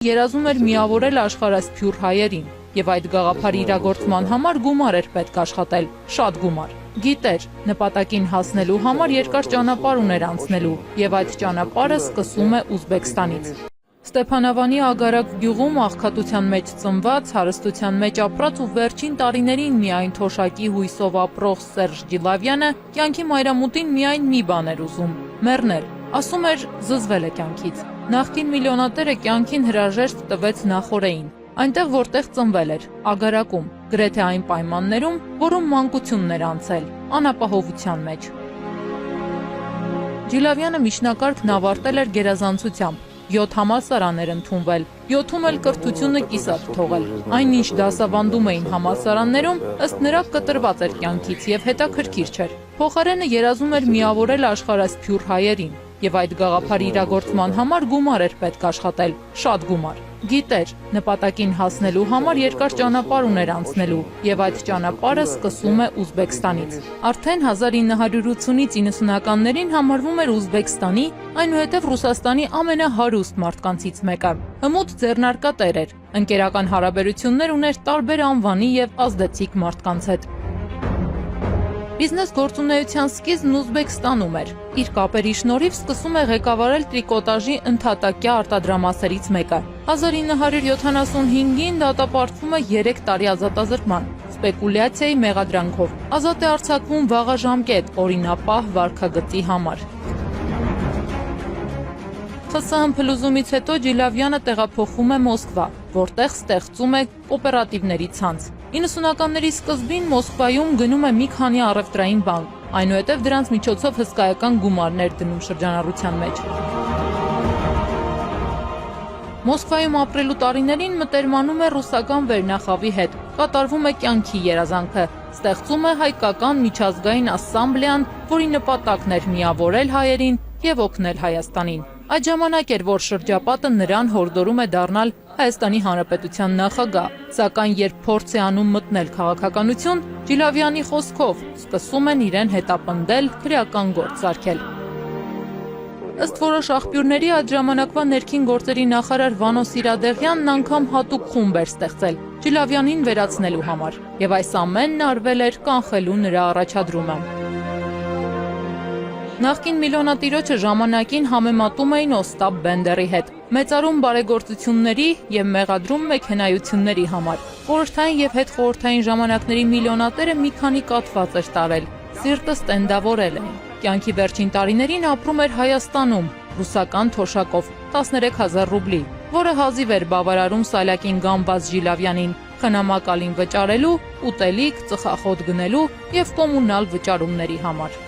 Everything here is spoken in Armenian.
Երազում էր միավորել աշխարհասփյուռ հայերին, եւ այդ գաղափարի իրագործման համար գումար էր պետք աշխատել, շատ գումար։ Գիտեր, նպատակին հասնելու համար երկար ճանապարհ ուներ անցնելու, եւ այդ ճանապարհը սկսում է Ուզբեկստանից։ Ստեփանավանի Ագարակ գյուղում աղքատության մեջ ծնված, հարստության մեջ ապրած ու վերջին տարիներին միայն թոշակի հույսով ապրող Սերժ Ջիլավյանը կյանքի մայրամուտին միայն մի բան էր ուզում՝ մեռնել։ Ասում էր, զզվել է կյանքից։ Նախկին միլիոնատերը կյանքին հրաժեշտ տվեց Նախորեին, այնտեղ որտեղ ծնվել էր, Ագարակում, գրեթե այն պայմաններում, որում մանկությունն էր անցել, անապահովության մեջ։ Ջիլավյանը միջնակարգն ավարտել էր գերազանցությամբ, 7 համալսարան էր ընդունվել, 7-ում էլ կրթությունը կիսատ թողել։ Այնինչ դասավանդում էին համալսարաններում, ըստ նրա կտրված էր կյանքից եւ հետաքրքիր չէր։ Փոխարենը երազում էր միավորել աշխարհասփյուռ հայերին, եւ այդ գաղափարի իրագործման համար գումար էր պետք աշխատել, շատ գումար։ Գիտեր, նպատակին հասնելու համար երկար ճանապարհ ուներ անցնելու, եւ այդ ճանապարհը սկսում է Ուզբեկստանից։ Արդեն 1980-ից 90-ականներին համարվում էր Ուզբեկստանի, այնուհետև Ռուսաստանի ամենահարուստ մարդկանցից մեկը։ Հմուտ ձեռնարկատեր էր, ընկերական հարաբերություններ ուներ տարբեր անվանի եւ ազդեցիկ մարդկանց հետ։ Բիզնես գործունեության սկիզբն Ուզբեկստանում էր։ Իր կապերի շնորհիվ սկսում է ղեկավարել տրիկոտաժի ընդհատակյա արտադրամասերից մեկը։ 1975-ին դատապարտվում է 3 տարի ազատազրկման, սպեկուլյացիայի մեղադրանքով։ Ազատ է արձակվում վաղաժամկետ, օրինապահ վարքագծի համար։ ԽՍՀՄ փլուզումից հետո Ջիլավյանը տեղափոխվում է Մոսկվա, որտեղ ստեղծում է կոոպերատիվների ցանց։ 90-ականների սկզբին Մոսկվայում գնում է մի քանի առևտրային բանկ, այնուհետև դրանց միջոցով հսկայական գումարներ դնում շրջանառության մեջ։ Մոսկվայում ապրելու տարիներին մտերմանում է ռուսական վերնախավի հետ, կատարվում է կյանքի երազանքը, ստեղծում է հայկական միջազգային ասամբլեան, որի նպատակն էր միավորել հայերին եւ օգնել Հայաստանին։ Այդ ժամանակ էր, որ շրջապատը նրան հորդորում է դառնալ Հայաստանի Հանրապետության նախագահ, սակայն երբ փորձ է անում մտնել քաղաքականություն, Ջիլավյանի խոսքով սկսում են իրեն հետապնդել, քրեական գործ սարքել։ Ըստ որոշ աղբյուրների այդ ժամանակվա ներքին գործերի նախարար Վանո Սիրադեղյանն անգամ հատուկ խումբ էր ստեղծել Ջիլավյանին վերացնելու համար, եւ այս ամենն արվել էր կանխելու նրա առաջադրումը։ Նախկին միլիոնատիրոջը ժամանակին համեմատում էին Օստապ Բենդերի հետ, մեծարում բարեգործությունների եւ մեղադրում մեքենայությունների համար։ Խորհրդային եւ հետխորհրդային ժամանակների միլիոնատերը մի քանի կաթված էր տարել, սիրտը ստենդավորել էին։ Կյանքի վերջին տարիներին ապրում էր Հայաստանում, ռուսական թոշակով, 13,000 ռուբլի, որը հազիվ էր բավարարում սալյակին գամբազ Ջիլավյանին, խնամակալին վճարելու, ուտելիք, ծխախոտ գնելու եւ կոմունալ վճարումների համար։